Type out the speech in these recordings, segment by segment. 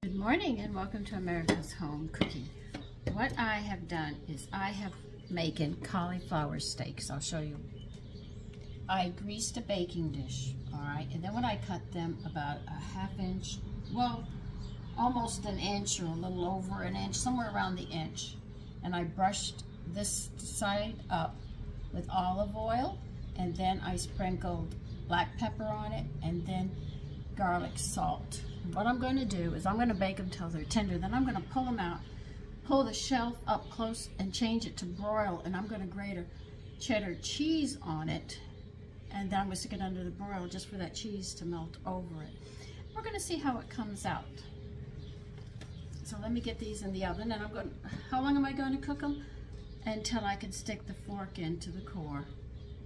Good morning and welcome to America's Home Cooking. What I have done is I have making cauliflower steaks. I'll show you. I greased a baking dish, all right, and then when I cut them about a ½ inch, well, almost an inch or a little over an inch, somewhere around the inch, and I brushed this side up with olive oil, and then I sprinkled black pepper on it, and then garlic salt. What I'm going to do is I'm going to bake them till they're tender. Then I'm going to pull them out, pull the shelf up close and change it to broil, and I'm going to grate a cheddar cheese on it, and then I'm going to stick it under the broil just for that cheese to melt over it. We're going to see how it comes out. So let me get these in the oven, and how long am I going to cook them? Until I can stick the fork into the core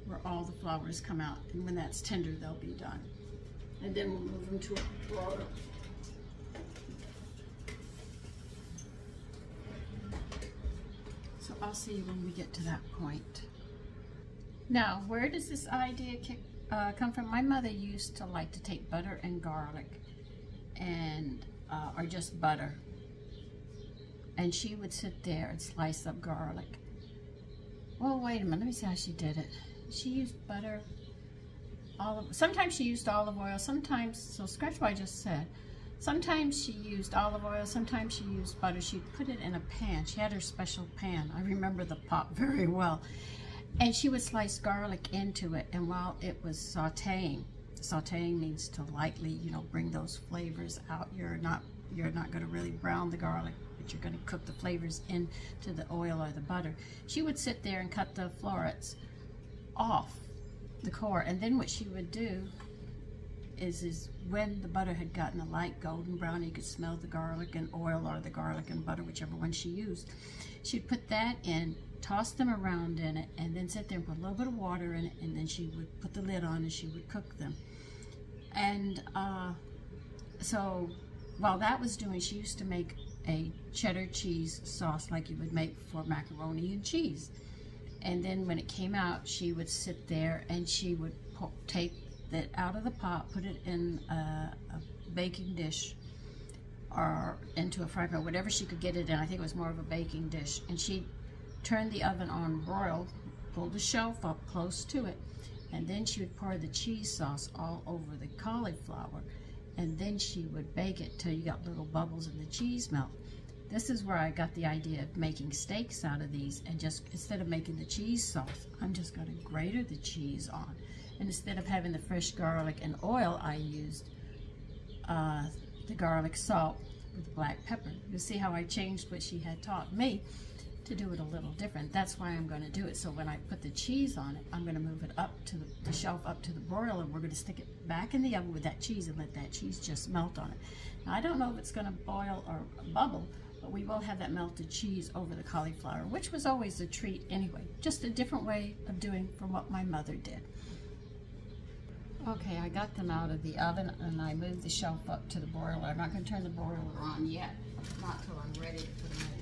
where all the flowers come out, and when that's tender they'll be done. And then we'll move them to a broiler. So I'll see you when we get to that point. Now, where does this idea come from? My mother used to like to take butter and garlic, and or just butter, and she would sit there and slice up garlic. Well, wait a minute, let me see how she did it. She used butter, sometimes she used olive oil, sometimes, so scratch what I just said. Sometimes she used olive oil, sometimes she used butter. She'd put it in a pan. She had her special pan. I remember the pot very well. And she would slice garlic into it, and while it was sauteing means to lightly, bring those flavors out. You're not going to really brown the garlic, but you're going to cook the flavors into the oil or the butter. She would sit there and cut the florets off the core, and then what she would do is when the butter had gotten a light golden brown, you could smell the garlic and oil, or the garlic and butter, whichever one she used. She'd put that in, toss them around in it, and then sit there and put a little bit of water in it, and then she would put the lid on and she would cook them. And so while that was doing, she used to make a cheddar cheese sauce like you would make for macaroni and cheese. And then when it came out, she would sit there and she would take that out of the pot, put it in a baking dish or into a fry pan, whatever she could get it in. I think it was more of a baking dish. And she'd turn the oven on broil, pull the shelf up close to it, and then she would pour the cheese sauce all over the cauliflower, and then she would bake it till you got little bubbles and the cheese melt. This is where I got the idea of making steaks out of these, and just instead of making the cheese sauce, I'm just going to grate the cheese on. And instead of having the fresh garlic and oil, I used the garlic salt with black pepper. You see how I changed what she had taught me to do it a little different. That's why I'm going to do it. So when I put the cheese on it, I'm going to move it up to the shelf, up to the broiler, and we're going to stick it back in the oven with that cheese and let that cheese just melt on it. Now, I don't know if it's going to boil or bubble, but we will have that melted cheese over the cauliflower, which was always a treat anyway. Just a different way of doing from what my mother did. Okay, I got them out of the oven, and I moved the shelf up to the broiler. I'm not going to turn the broiler on yet, not till I'm ready to put them in.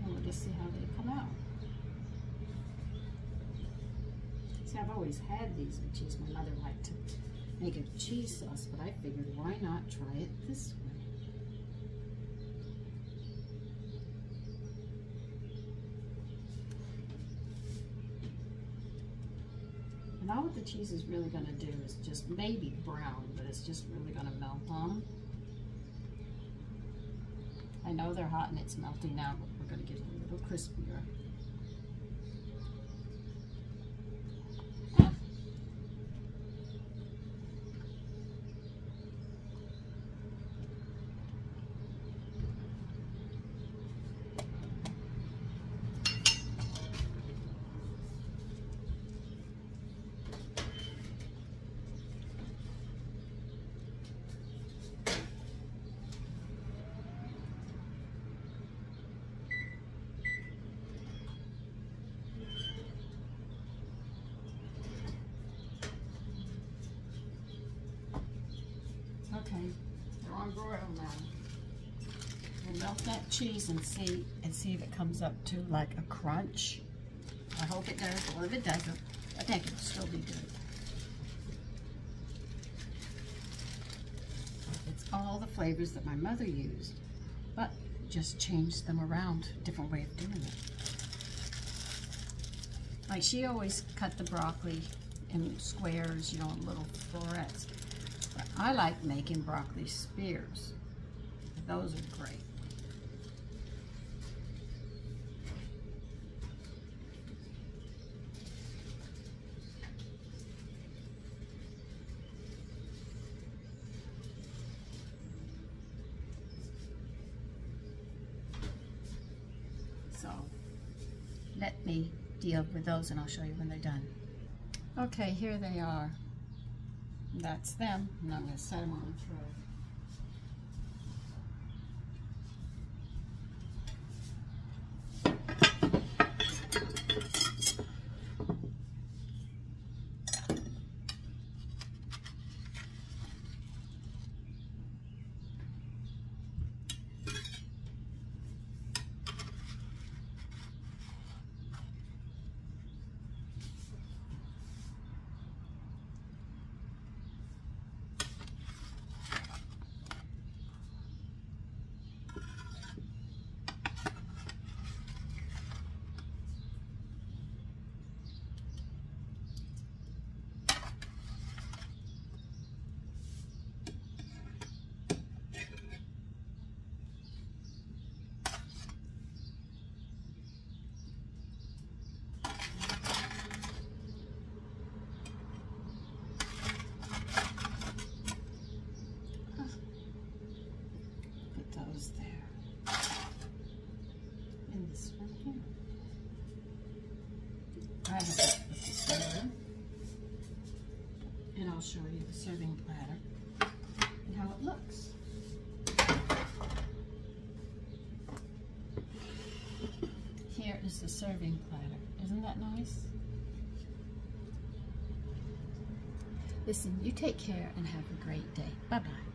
And we'll just see how they come out. See, I've always had these with cheese. My mother liked to make a cheese sauce, but I figured why not try it this way. And all what the cheese is really going to do is just maybe brown, but it's just really going to melt on them. I know they're hot and it's melting now, but we're going to get it a little crispier. they're on broil now. We'll melt that cheese and see if it comes up to like a crunch. I hope it does, or if it doesn't, I think it'll still be good. It's all the flavors that my mother used, but just changed them around, different way of doing it. Like she always cut the broccoli in squares, you know, little florets. But I like making broccoli spears. Those are great. So let me deal with those and I'll show you when they're done. Okay, here they are. That's them, and I'm going to set them on the tray. There. And this one here. I have it with the serving. And I'll show you the serving platter and how it looks. Here is the serving platter. Isn't that nice? Listen, you take care and have a great day. Bye-bye.